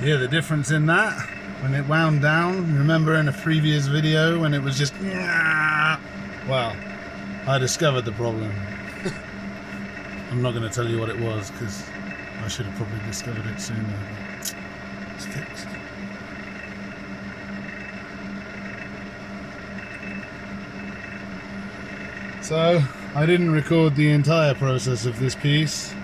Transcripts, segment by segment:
hear the difference in that when it wound down. Remember in a previous video when it was just, well, I discovered the problem. I'm not going to tell you what it was because I should have probably discovered it sooner, but it's fixed. So I didn't record the entire process of this piece.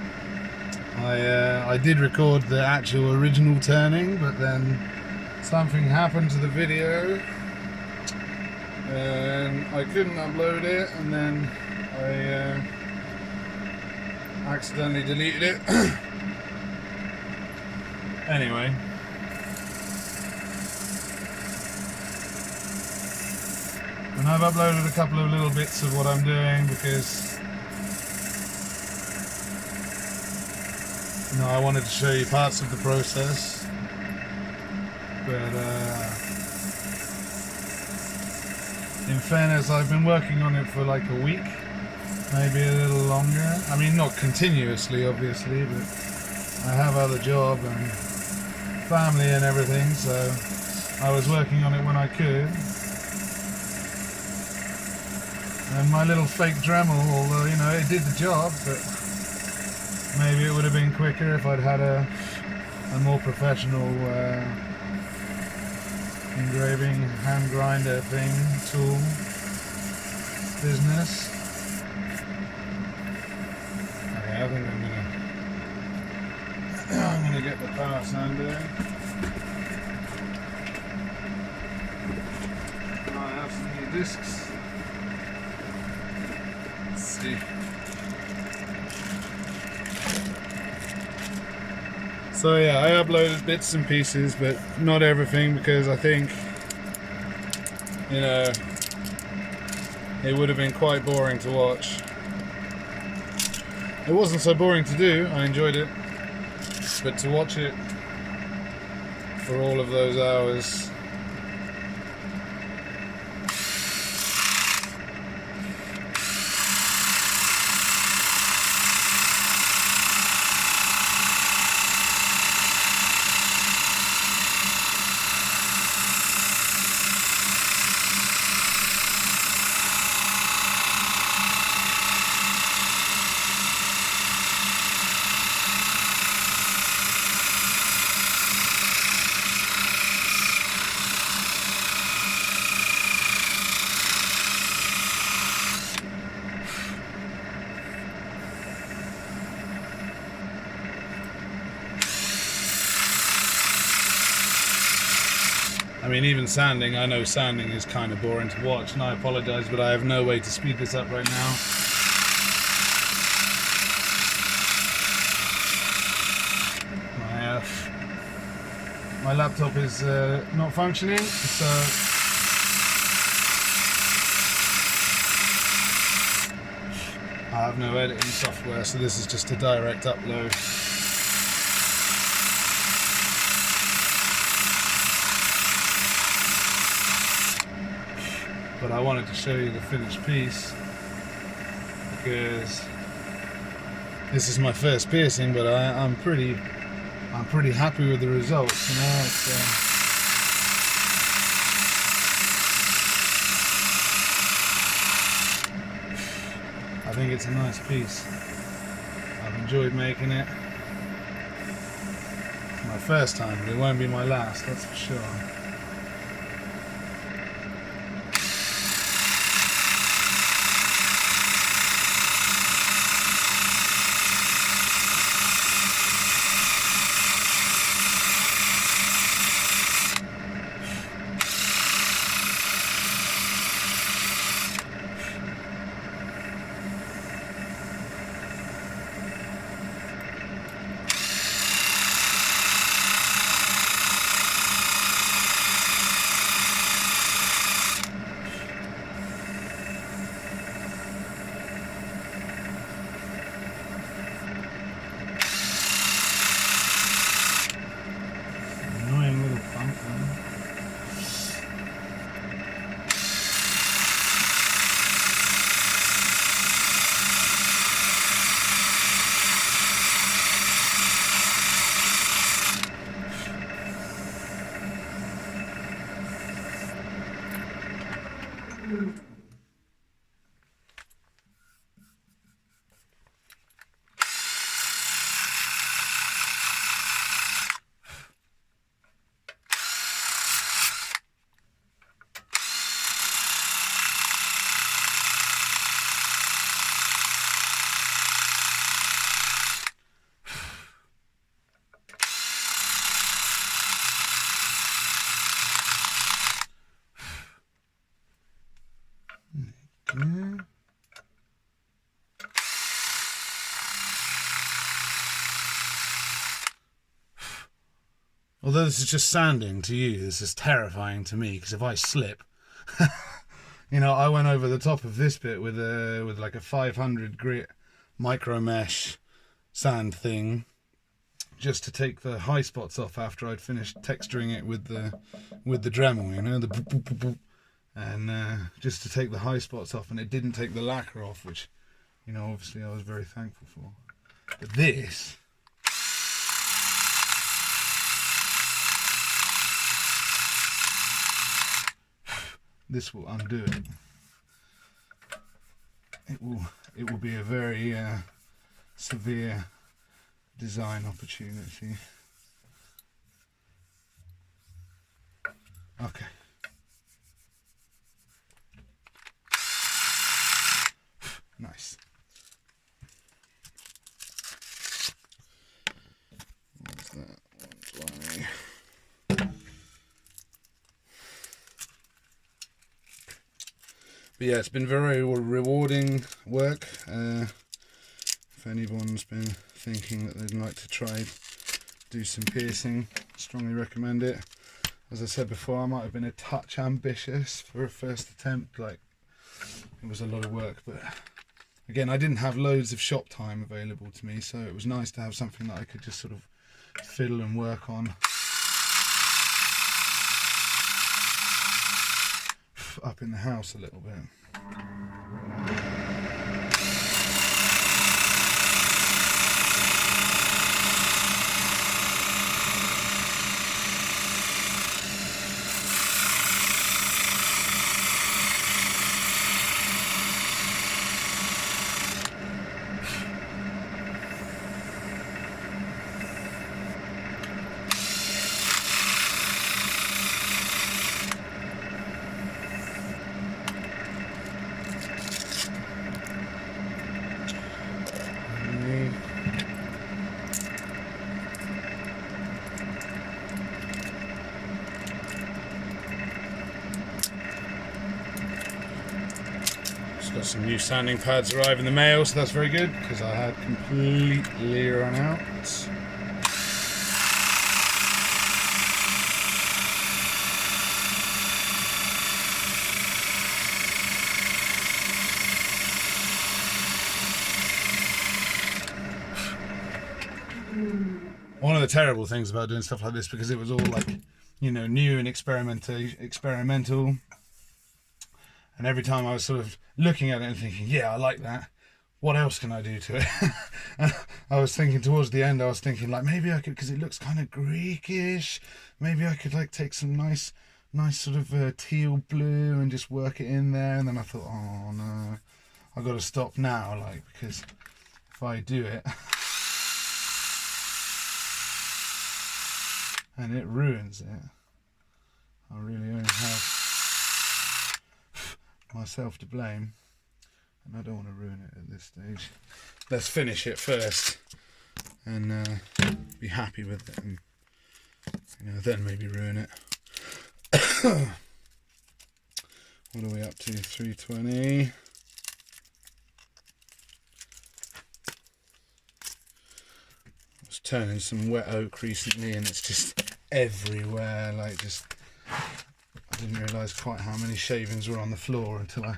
I did record the actual original turning, but then something happened to the video and I couldn't upload it, and then I accidentally deleted it. Anyway, and I've uploaded a couple of little bits of what I'm doing because I wanted to show you parts of the process, but in fairness, I've been working on it for like a week, maybe a little longer. I mean, not continuously, obviously, but I have other job and family and everything, so I was working on it when I could. And my little fake Dremel, although, you know, it did the job, but maybe it would have been quicker if I'd had a more professional engraving hand grinder thing, tool, business. Okay, I think I'm gonna get the power sander. I have some new discs. Let's see. So yeah, I uploaded bits and pieces, but not everything, because I think, you know, it would have been quite boring to watch. It wasn't so boring to do, I enjoyed it, but to watch it for all of those hours, I mean, even sanding, I know sanding is kind of boring to watch, and I apologise, but I have no way to speed this up right now. My laptop is not functioning, so I have no editing software, so this is just a direct upload. But I wanted to show you the finished piece because this is my first piercing, but I'm pretty happy with the results. You know, I think it's a nice piece. I've enjoyed making it. It's my first time, but it won't be my last, that's for sure. Although this is just sanding to you, this is terrifying to me, because if I slip, you know, I went over the top of this bit with like a 500 grit micro mesh sand thing, just to take the high spots off after I'd finished texturing it with the Dremel, you know, the boop, boop, boop, boop. And just to take the high spots off, and it didn't take the lacquer off, which, you know, obviously I was very thankful for. But this will undo it. It will be a very severe design opportunity. Okay. Nice. What's that? 120. But yeah, it's been very rewarding work. If anyone's been thinking that they'd like to try do some piercing, strongly recommend it. As I said before, I might have been a touch ambitious for a first attempt. Like, it was a lot of work, but again, I didn't have loads of shop time available to me, so it was nice to have something that I could just sort of fiddle and work on up in the house a little bit. Got some new sanding pads arrive in the mail, so that's very good, because I had completely run out. One of the terrible things about doing stuff like this, because it was all like, you know, new and experimental. And every time I was sort of looking at it and thinking, yeah, I like that. What else can I do to it? I was thinking towards the end, I was thinking like, maybe I could, because it looks kind of Greekish, maybe I could like take some nice sort of teal blue and just work it in there. And then I thought, oh no, I've got to stop now, like, because if I do it and it ruins it, I really only have myself to blame, and I don't want to ruin it at this stage. Let's finish it first and be happy with it, and, you know, then maybe ruin it. What are we up to? 320. I was turning some wet oak recently, and it's just everywhere, like, just, I didn't realise quite how many shavings were on the floor until I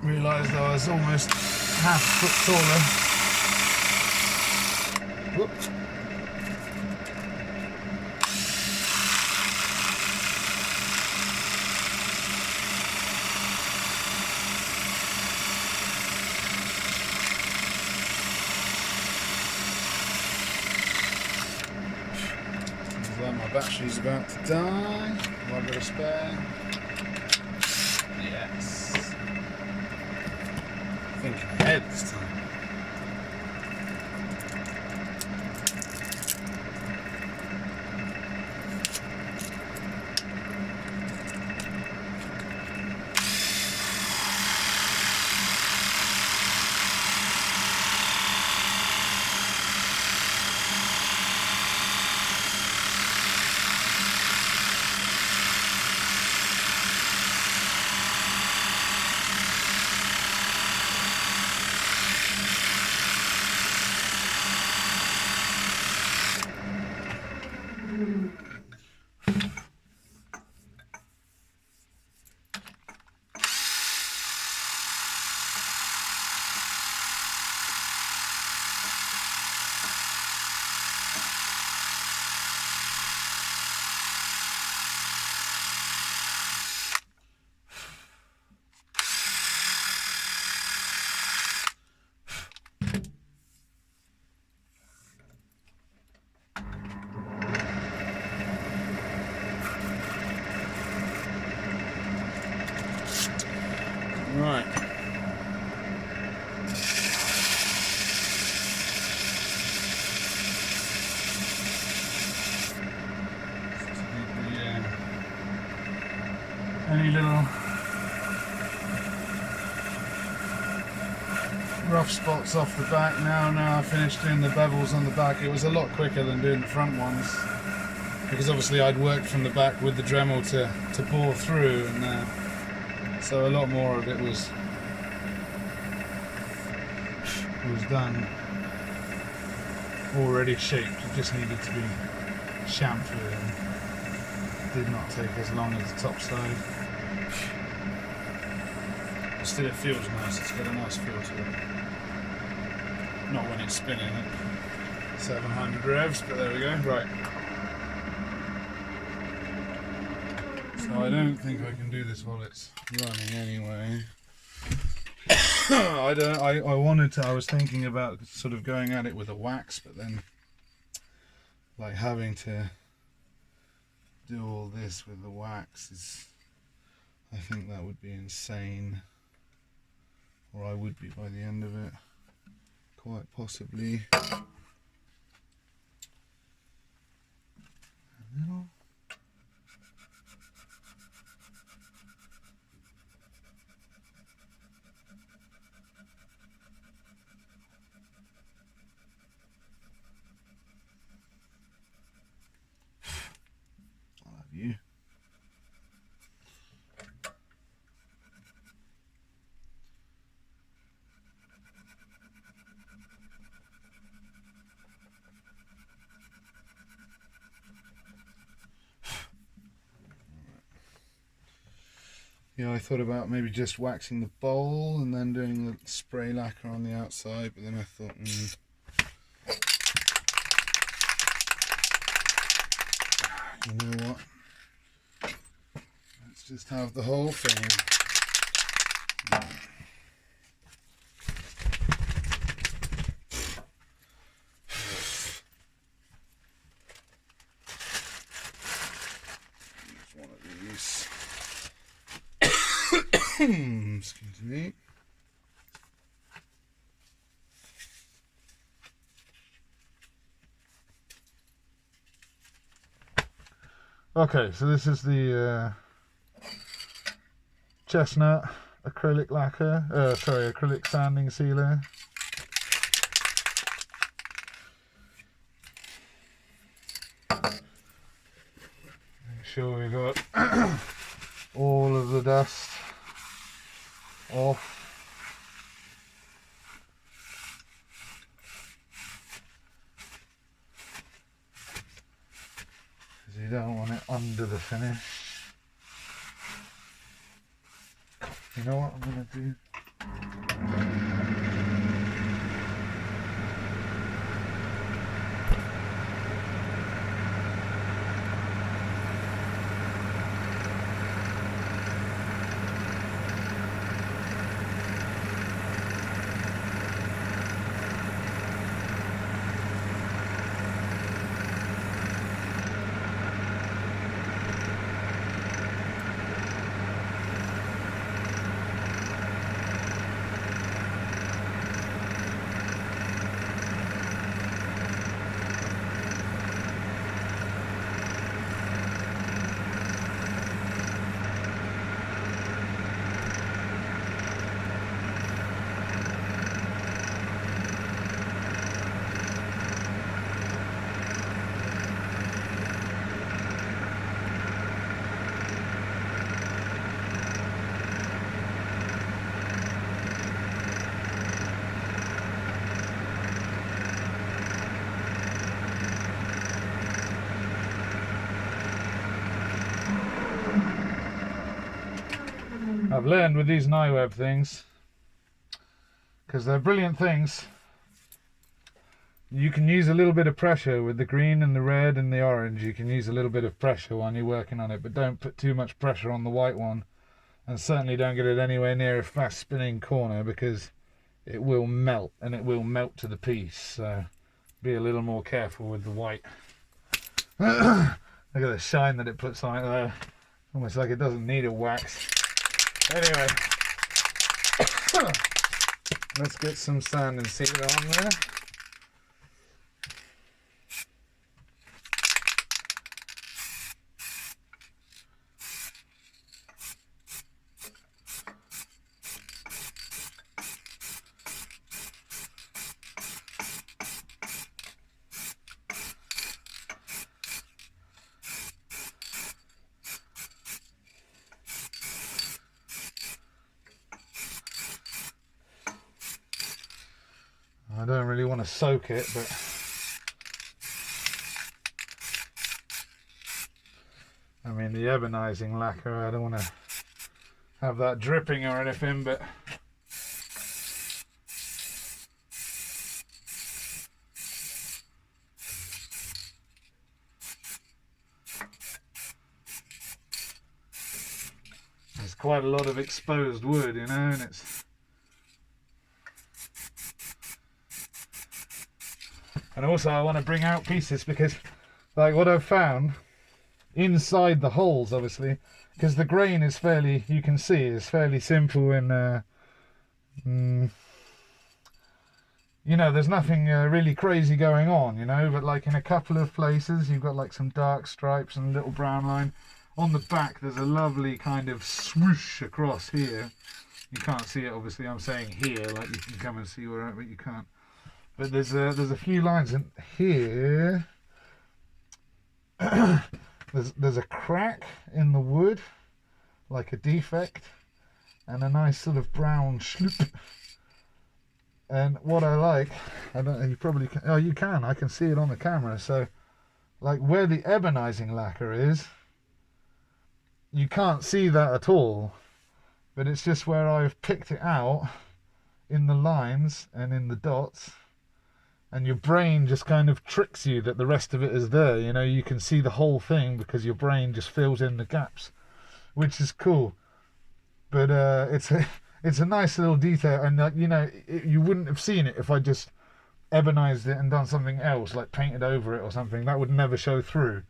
realised I was almost half a foot taller. Whoops. Looks like my battery's about to die. Have I got a spare? Yeah. Yes. Thinking ahead this time. Right. Any little rough spots off the back now. I finished doing the bevels on the back. It was a lot quicker than doing the front ones, because obviously I'd worked from the back with the Dremel to bore through, and so a lot more of it was done, already shaped. It just needed to be chamfered, and did not take as long as the top side. Still, it feels nice. It's got a nice feel to it. Not when it's spinning at 700 revs, but there we go. Right. So I don't think I can do this while it's running anyway. I was thinking about sort of going at it with a wax, but then like having to do all this with the wax is, I think that would be insane, or I would be by the end of it, quite possibly. A little. I love you. Yeah, I thought about maybe just waxing the bowl and then doing the spray lacquer on the outside, but then I thought, you know what? Let's just have the whole thing. Use one of these. Excuse me. Okay, so this is the chestnut acrylic lacquer, acrylic sanding sealer. Make sure we got all of the dust off. Because you don't want it under the finish. You know what I'm going to do? I've learned with these Niweb things, because they're brilliant things, you can use a little bit of pressure with the green and the red and the orange. You can use a little bit of pressure when you're working on it, but don't put too much pressure on the white one, and certainly don't get it anywhere near a fast spinning corner, because it will melt, and it will melt to the piece. So be a little more careful with the white. Look at the shine that it puts on it there, almost like it doesn't need a wax. Anyway, let's get some sand and sealer on there. I don't really want to soak it, but I mean, the ebonising lacquer, I don't want to have that dripping or anything, but there's quite a lot of exposed wood, you know, and it's... And also I want to bring out pieces, because like what I've found inside the holes, obviously, because the grain is fairly, you can see, is fairly simple, and you know, there's nothing really crazy going on, you know, but like in a couple of places you've got like some dark stripes and a little brown line. On the back there's a lovely kind of swoosh across here. You can't see it, obviously, I'm saying here, like you can come and see where, but you can't. But there's a few lines in here. there's a crack in the wood, like a defect, and a nice sort of brown schloop. And what I like, I don't know, you probably can, oh you can, I can see it on the camera. So like where the ebonising lacquer is, you can't see that at all, but it's just where I've picked it out in the lines and in the dots. And your brain just kind of tricks you that the rest of it is there, you know, you can see the whole thing because your brain just fills in the gaps, which is cool. But it's a nice little detail, and you know, you wouldn't have seen it if I just ebonised it and done something else, like painted over it or something. That would never show through.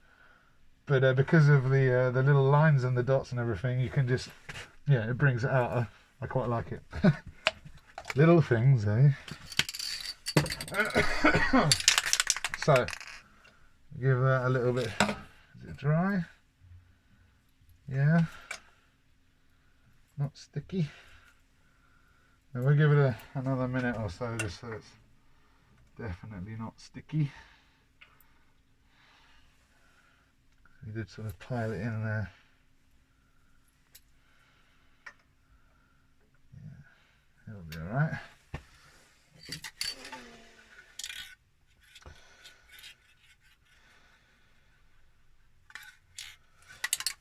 But because of the little lines and the dots and everything, you can just, yeah, it brings it out. I quite like it. Little things, eh? So give that a little bit. Is it dry? Yeah, not sticky. And we'll give it another minute or so, just so it's definitely not sticky. We did sort of pile it in there. Yeah, it'll be all right.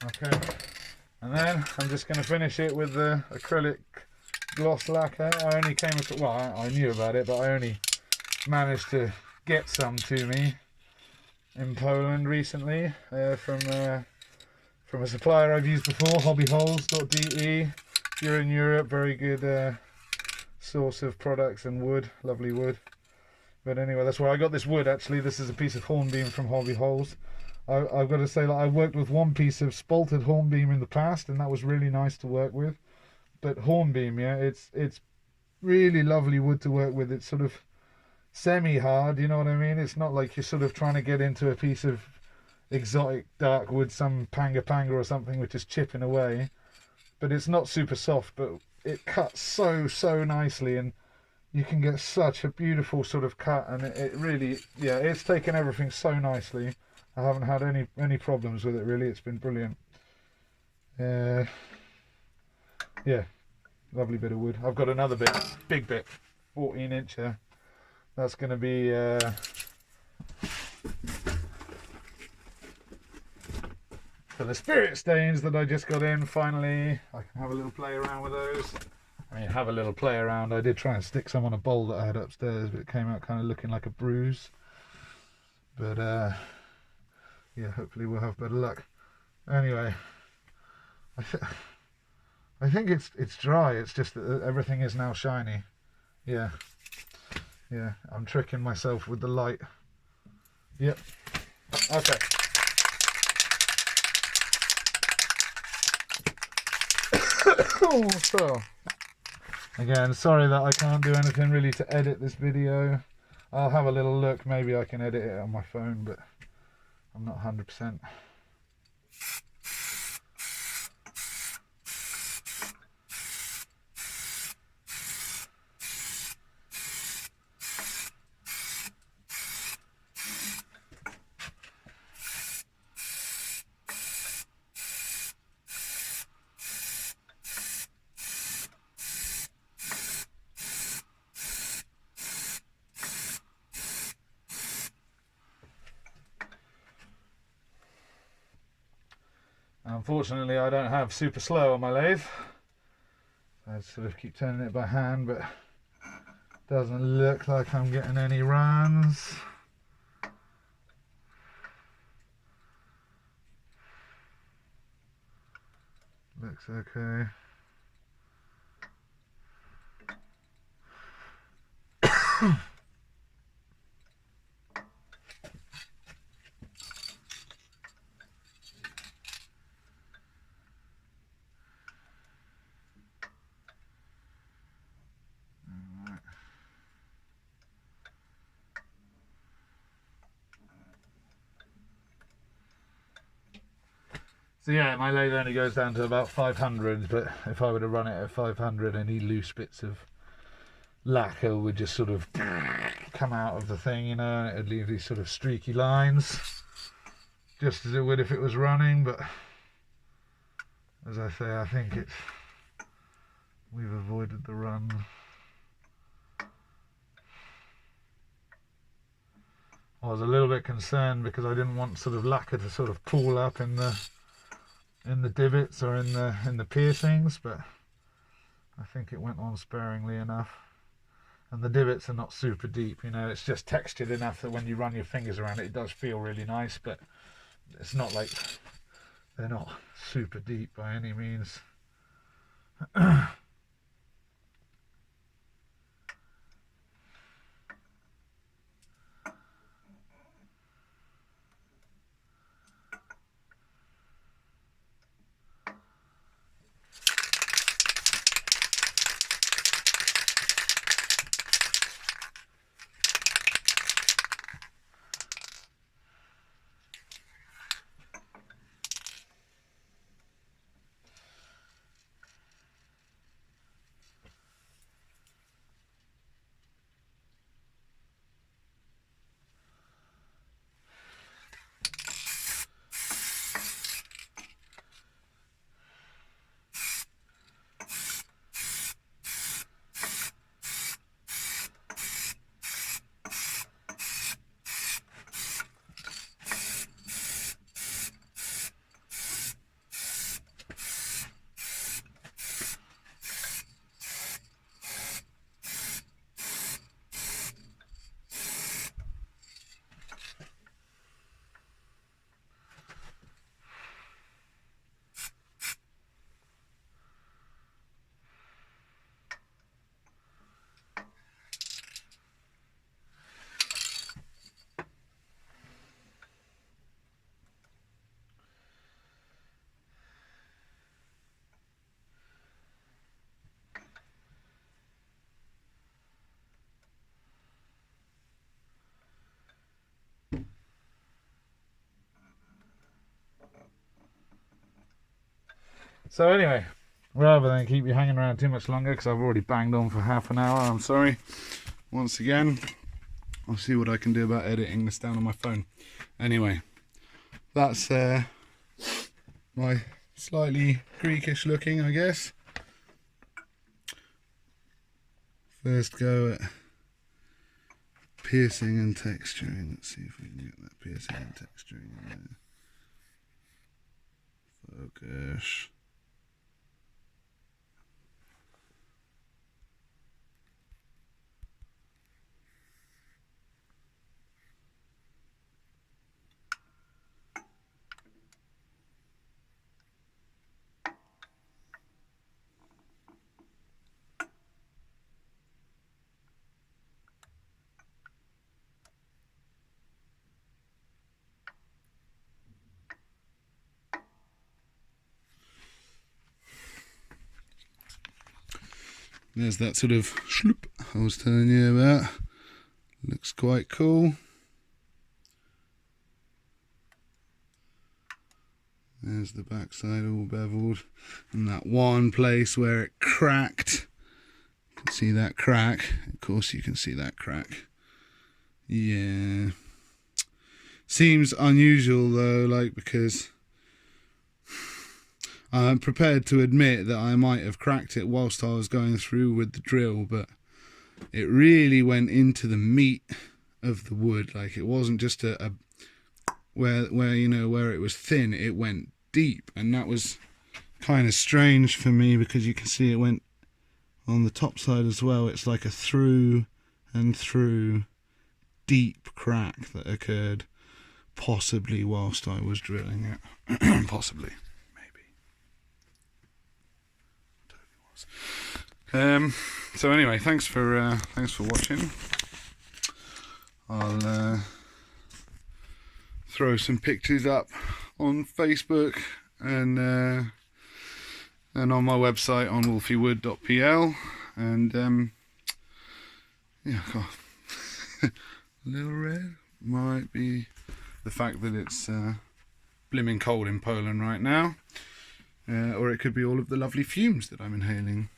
Okay, and then I'm just going to finish it with the acrylic gloss lacquer. I only came across, well, I knew about it, but I only managed to get some to me in Poland recently from a supplier I've used before, hobbyholes.de. If you're in Europe, very good source of products and wood, lovely wood. But anyway, that's where I got this wood. Actually, this is a piece of hornbeam from Hobby Holes. I've got to say, like, I've worked with one piece of spalted hornbeam in the past, and that was really nice to work with. But hornbeam, yeah, it's really lovely wood to work with. It's sort of semi-hard, you know what I mean? It's not like you're sort of trying to get into a piece of exotic dark wood, some panga or something, which is chipping away. But it's not super soft, but it cuts so nicely, and you can get such a beautiful sort of cut, and it really, yeah, it's taken everything so nicely. I haven't had any problems with it, really. It's been brilliant. Yeah, lovely bit of wood. I've got another bit, big bit, 14 incher. That's going to be for the spirit stains that I just got in. Finally, I can have a little play around with those. I mean, have a little play around. I did try and stick some on a bowl that I had upstairs, but it came out kind of looking like a bruise. But yeah, hopefully we'll have better luck. Anyway, I think it's dry. It's just that everything is now shiny. Yeah, I'm tricking myself with the light. Yep. Okay. So, again, sorry that I can't do anything really to edit this video. I'll have a little look. Maybe I can edit it on my phone, but I'm not 100%. Unfortunately, I don't have super slow on my lathe. I sort of keep turning it by hand, but doesn't look like I'm getting any runs. Looks okay. So yeah, my lathe only goes down to about 500, but if I were to run it at 500, any loose bits of lacquer would just sort of come out of the thing, you know, and it'd leave these sort of streaky lines, just as it would if it was running. But as I say, I think we've avoided the run. I was a little bit concerned because I didn't want sort of lacquer to sort of pool up in the divots or in the piercings, but I think it went on sparingly enough. And the divots are not super deep, you know, it's just textured enough that when you run your fingers around it, it does feel really nice, but it's not like they're not super deep by any means. So anyway, rather than keep you hanging around too much longer, because I've already banged on for half an hour, I'm sorry. Once again, I'll see what I can do about editing this down on my phone. Anyway, that's my slightly Greekish looking, I guess. First go at piercing and texturing. Let's see if we can get that piercing and texturing in there. Focus. There's that sort of shloop I was telling you about. Looks quite cool. There's the backside all beveled. And that one place where it cracked. You can see that crack. Of course you can see that crack. Yeah. Seems unusual though, like, because I'm prepared to admit that I might have cracked it whilst I was going through with the drill, but it really went into the meat of the wood. Like, it wasn't just a where you know, where it was thin, it went deep, and that was kind of strange for me, because you can see it went on the top side as well. It's like a through and through deep crack that occurred, possibly whilst I was drilling it. Possibly. So anyway, thanks for watching. I'll throw some pictures up on Facebook and on my website on wolfiewood.pl, and yeah, God. A little red might be the fact that it's blimming cold in Poland right now. Or it could be all of the lovely fumes that I'm inhaling.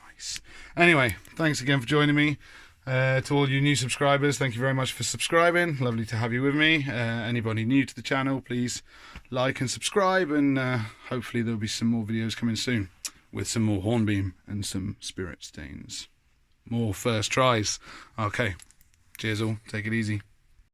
Nice. Anyway, thanks again for joining me. To all you new subscribers, thank you very much for subscribing. Lovely to have you with me. Anybody new to the channel, please like and subscribe, and hopefully there'll be some more videos coming soon with some more hornbeam and some spirit stains. More first tries. Okay, cheers all. Take it easy.